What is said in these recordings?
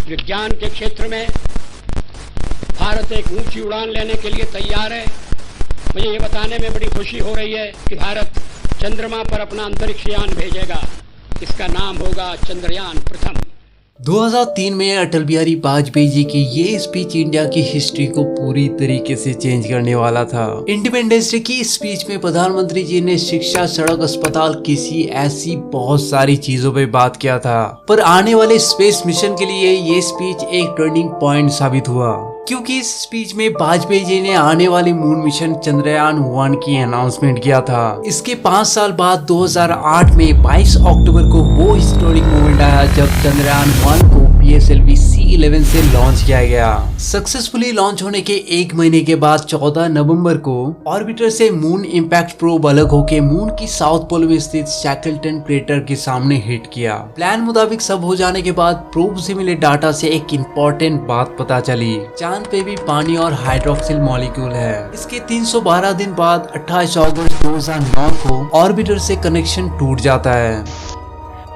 विज्ञान के क्षेत्र में भारत एक ऊंची उड़ान लेने के लिए तैयार है। मुझे ये बताने में बड़ी खुशी हो रही है कि भारत चंद्रमा पर अपना अंतरिक्ष यान भेजेगा। इसका नाम होगा चंद्रयान प्रथम। 2003 में अटल बिहारी वाजपेयी जी की ये स्पीच इंडिया की हिस्ट्री को पूरी तरीके से चेंज करने वाला था। इंडिपेंडेंस डे की स्पीच में प्रधानमंत्री जी ने शिक्षा, सड़क, अस्पताल, कृषि ऐसी बहुत सारी चीजों पे बात किया था। पर आने वाले स्पेस मिशन के लिए ये स्पीच एक टर्निंग पॉइंट साबित हुआ, क्योंकि इस स्पीच में वाजपेयी जी ने आने वाले मून मिशन चंद्रयान 1 की अनाउंसमेंट किया था। इसके 5 साल बाद 2008 में 22 अक्टूबर को वो हिस्टोरिक मोमेंट आया जब चंद्रयान 1 को PSLV C11 से लॉन्च किया गया। सक्सेसफुली लॉन्च होने के 1 महीने के बाद 14 नवंबर को ऑर्बिटर से मून इम्पैक्ट प्रोब अलग होकर मून की साउथ पोल में स्थित शैकल्टन क्रेटर के सामने हिट किया। प्लान मुताबिक सब हो जाने के बाद प्रोब से मिले डाटा से एक इम्पोर्टेंट बात पता चली, चांद पे भी पानी और हाइड्रोक्सिल मॉलिक्यूल है। इसके 312 दिन बाद 28 अगस्त 2009 को ऑर्बिटर से कनेक्शन टूट जाता है।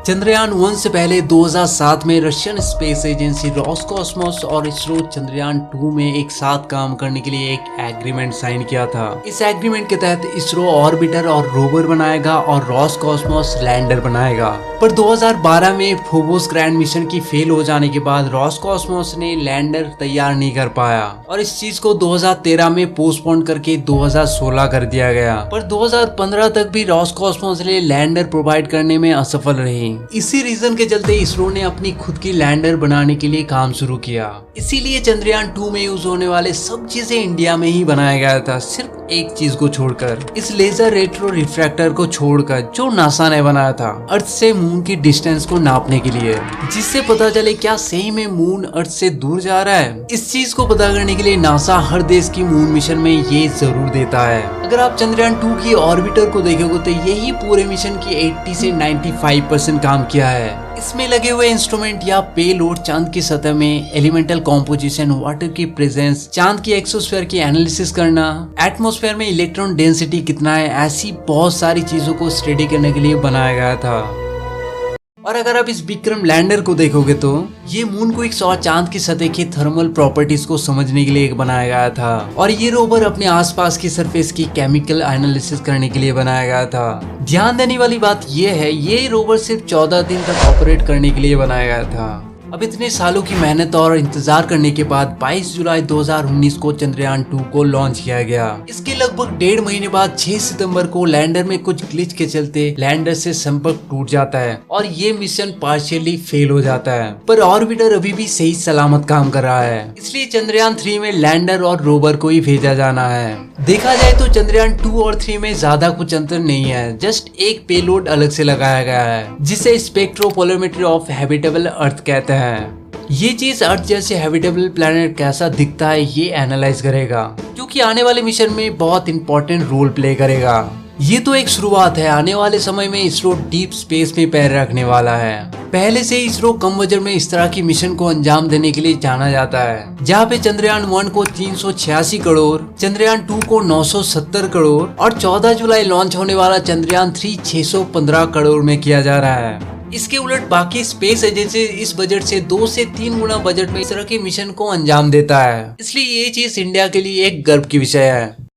चंद्रयान 1 से पहले 2007 में रशियन स्पेस एजेंसी रोसकॉस्मोस और इसरो चंद्रयान 2 में एक साथ काम करने के लिए एक एग्रीमेंट साइन किया था। इस एग्रीमेंट के तहत इसरो ऑर्बिटर और रोवर बनाएगा और रोसकॉस्मोस लैंडर बनाएगा। पर 2012 में फोबोस ग्रैंड मिशन की फेल हो जाने के बाद रोसकॉस्मोस ने लैंडर तैयार नहीं कर पाया और इस चीज को 2013 में पोस्टपोन करके 2016 कर दिया गया। पर 2015 तक भी रोसकॉस्मोस ने लैंडर प्रोवाइड करने में असफल रही। इसी रीजन के चलते इसरो ने अपनी खुद की लैंडर बनाने के लिए काम शुरू किया। इसीलिए चंद्रयान 2 में यूज होने वाले सब चीजें इंडिया में ही बनाया गया था, सिर्फ एक चीज को छोड़कर, इस लेजर रेट्रो रिफ्रैक्टर को छोड़कर जो नासा ने बनाया था अर्थ से मून की डिस्टेंस को नापने के लिए, जिससे पता चले क्या सही में मून अर्थ से दूर जा रहा है। इस चीज को पता करने के लिए नासा हर देश की मून मिशन में ये जरूर देता है। अगर आप चंद्रयान 2 की ऑर्बिटर को देखोगे तो यही पूरे मिशन की 80 से 95% काम किया है। इसमें लगे हुए इंस्ट्रूमेंट या पेलोड चांद की सतह में एलिमेंटल कॉम्पोजिशन, वाटर की प्रेजेंस, चांद की एक्सोस्फीयर की एनालिसिस करना, एटमॉस्फेयर में इलेक्ट्रॉन डेंसिटी कितना है, ऐसी बहुत सारी चीजों को स्टडी करने के लिए बनाया गया था। और अगर आप इस विक्रम लैंडर को देखोगे तो ये मून को और चांद की सतह की थर्मल प्रॉपर्टीज को समझने के लिए एक बनाया गया था और ये रोवर अपने आसपास की सरफेस की केमिकल एनालिसिस करने के लिए बनाया गया था। ध्यान देने वाली बात ये है, ये रोवर सिर्फ 14 दिन तक ऑपरेट करने के लिए बनाया गया था। अब इतने सालों की मेहनत और इंतजार करने के बाद 22 जुलाई 2019 को चंद्रयान 2 को लॉन्च किया गया। इसके लगभग 1.5 महीने बाद 6 सितंबर को लैंडर में कुछ ग्लिच के चलते लैंडर से संपर्क टूट जाता है और ये मिशन पार्शियली फेल हो जाता है। पर ऑर्बिटर अभी भी सही सलामत काम कर रहा है, इसलिए चंद्रयान 3 में लैंडर और रोवर को ही भेजा जाना है। देखा जाए तो चंद्रयान 2 और 3 में ज्यादा कुछ अंतर नहीं है, जस्ट एक पेलोड अलग से लगाया गया है जिसे स्पेक्ट्रोपोलोमेट्री ऑफ हैबिटेबल अर्थ कहते हैं। ये चीज अर्थ जैसे हैबिटेबल प्लैनेट कैसा दिखता है ये एनालाइज करेगा, क्योंकि आने वाले मिशन में बहुत इंपॉर्टेंट रोल प्ले करेगा। ये तो एक शुरुआत है, आने वाले समय में इसरो डीप स्पेस में पैर रखने वाला है। पहले से इसरो कम बजट में इस तरह की मिशन को अंजाम देने के लिए जाना जाता है, जहाँ पे चंद्रयान 1 को 386 करोड़, चंद्रयान 2 को 970 करोड़ और 14 जुलाई लॉन्च होने वाला चंद्रयान 3 615 करोड़ में किया जा रहा है। इसके उलट बाकी स्पेस एजेंसी इस बजट से 2 से 3 गुना बजट में इस तरह के मिशन को अंजाम देता है, इसलिए ये चीज इंडिया के लिए एक गर्व की विषय है।